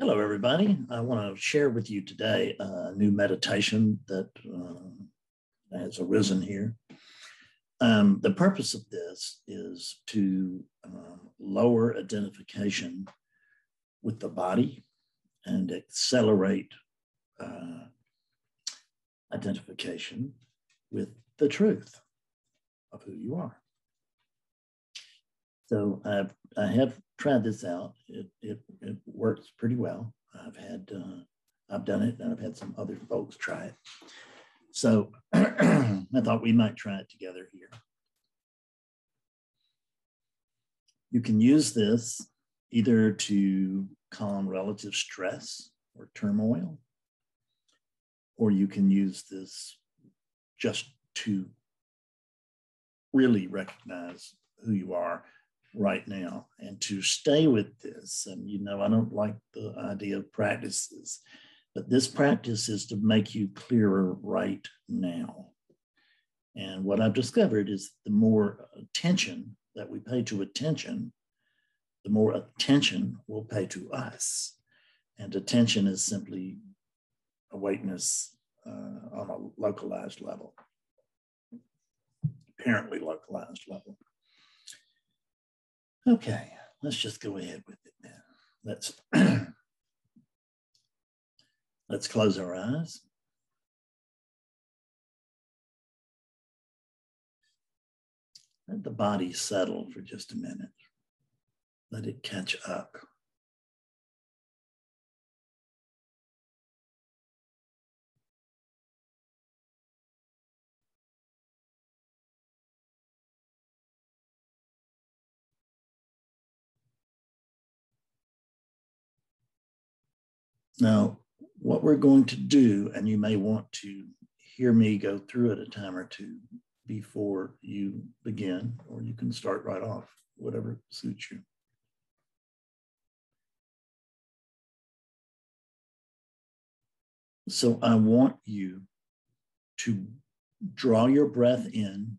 Hello, everybody. I want to share with you today a new meditation that has arisen here. The purpose of this is to lower identification with the body and accelerate identification with the truth of who you are. So I have tried this out. It works pretty well. I've done it, and I've had some other folks try it. So I thought we might try it together here. You can use this either to calm relative stress or turmoil, or you can use this just to really recognize who you are right now and to stay with this. And I don't like the idea of practices, but this practice is to make you clearer right now. And what I've discovered is the more attention that we pay to attention, the more attention we'll pay to us. And attention is simply awakeness on a localized level, apparently localized level. Okay, let's just go ahead with it then. Let's close our eyes. Let the body settle for just a minute. Let it catch up. Now, what we're going to do, and you may want to hear me go through it a time or two before you begin, or you can start right off, whatever suits you. So I want you to draw your breath in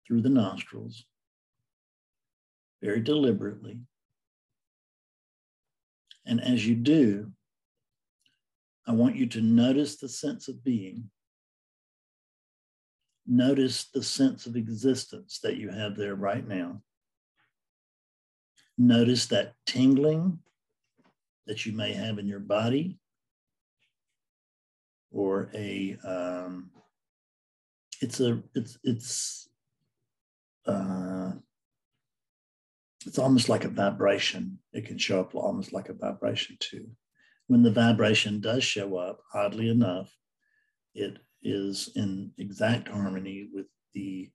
through the nostrils very deliberately. And as you do, I want you to notice the sense of being. Notice the sense of existence that you have there right now. Notice that tingling that you may have in your body, or it's almost like a vibration. It can show up almost like a vibration too. When the vibration does show up, oddly enough, it is in exact harmony with the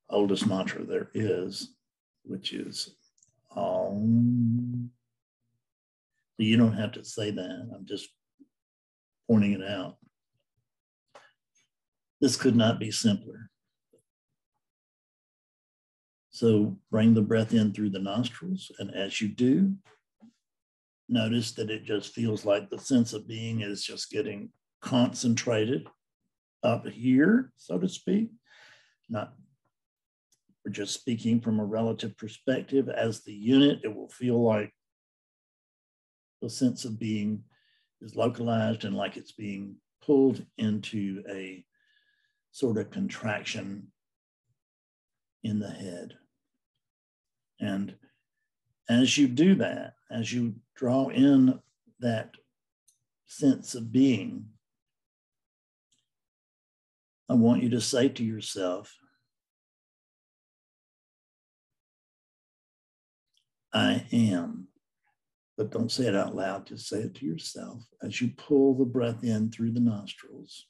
oldest mantra there is, which is Om. You don't have to say that. I'm just pointing it out. This could not be simpler. So bring the breath in through the nostrils. And as you do, notice that it just feels like the sense of being is just getting concentrated up here, so to speak. We're just speaking from a relative perspective. As the unit, it will feel like the sense of being is localized and like it's being pulled into a sort of contraction in the head. And as you do that, as you draw in that sense of being, I want you to say to yourself, I am. But don't say it out loud, just say it to yourself as you pull the breath in through the nostrils.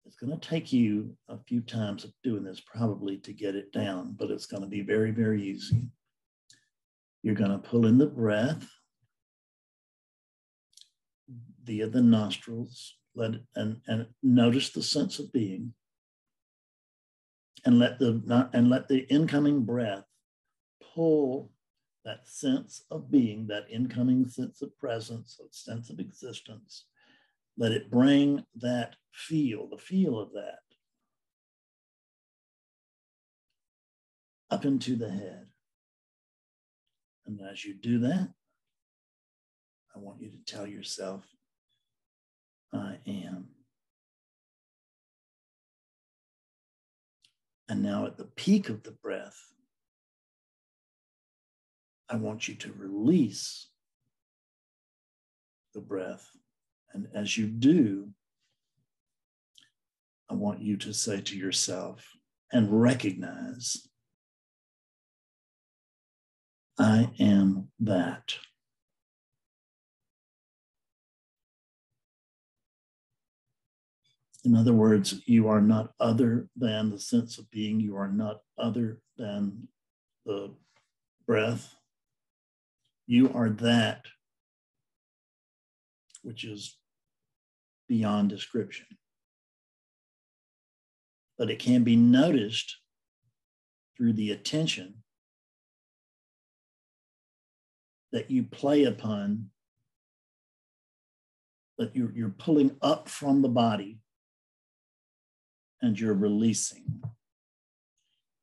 It's going to take you a few times of doing this probably to get it down, but it's going to be very, very easy. You're going to pull in the breath via the nostrils, and notice the sense of being, and let the incoming breath pull that sense of being, that incoming sense of presence, that sense of existence. Let it bring that the feel of that, up into the head. And as you do that, I want you to tell yourself, I am. And now at the peak of the breath, I want you to release the breath. And as you do, I want you to say to yourself and recognize, I am that. In other words, you are not other than the sense of being. You are not other than the breath. You are that which is beyond description. But it can be noticed through the attention that you play upon, that you're pulling up from the body and you're releasing.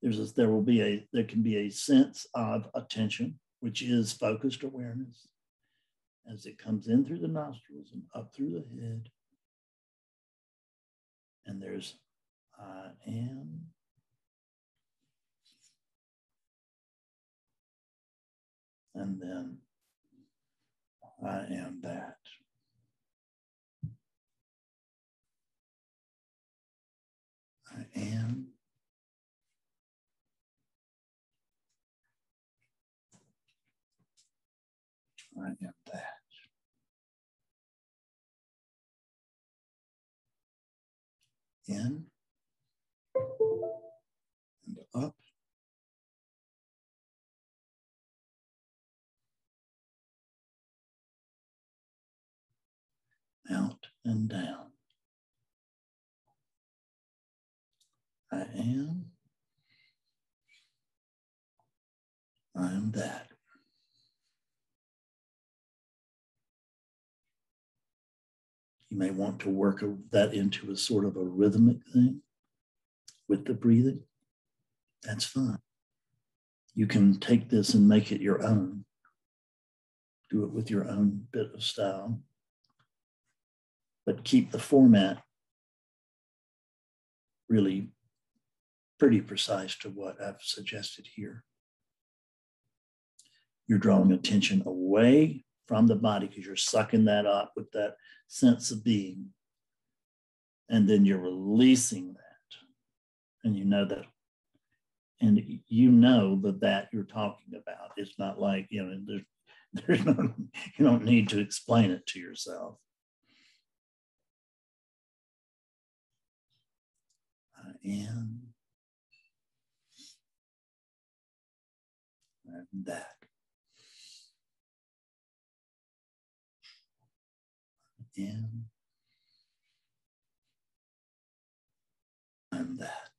There can be a sense of attention, which is focused awareness, as it comes in through the nostrils and up through the head. And there's I am. And then I am that. I am. I am that. In and up. Out and down. I am. I am that. You may want to work that into a sort of a rhythmic thing with the breathing. That's fine. You can take this and make it your own. Do it with your own bit of style. But keep the format really pretty precise to what I've suggested here. You're drawing attention away from the body because you're sucking that up with that sense of being. And then you're releasing that. And you know that. And you know that you're talking about. It's not like, there's no, you don't need to explain it to yourself. I am. I'm that. I am. I'm that.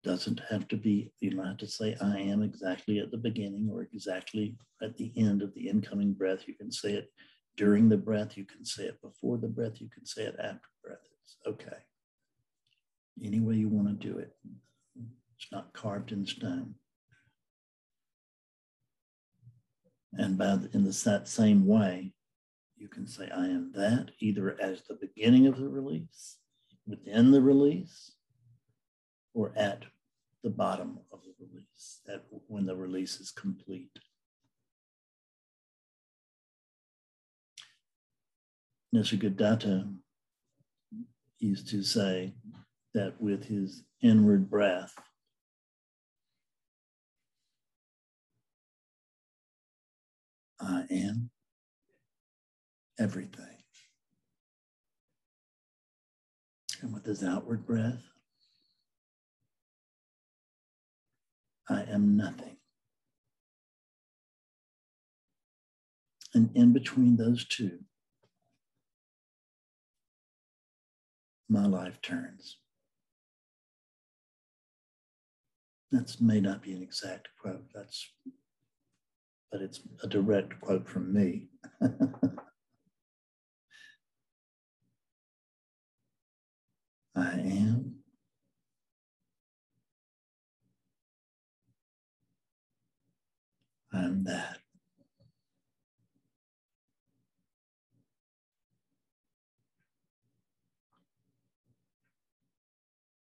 Doesn't have to be, you don't have to say I am exactly at the beginning or exactly at the end of the incoming breath. You can say it during the breath. You can say it before the breath. You can say it after breath. It's okay. Any way you want to do it. It's not carved in stone. And that same way, you can say I am that either as the beginning of the release, within the release, or at the bottom of the release, when the release is complete. Nisargadatta used to say that with his inward breath, I am everything. And with his outward breath, I am nothing. And in between those two, my life turns. That may not be an exact quote, but it's a direct quote from me. I am. I'm that.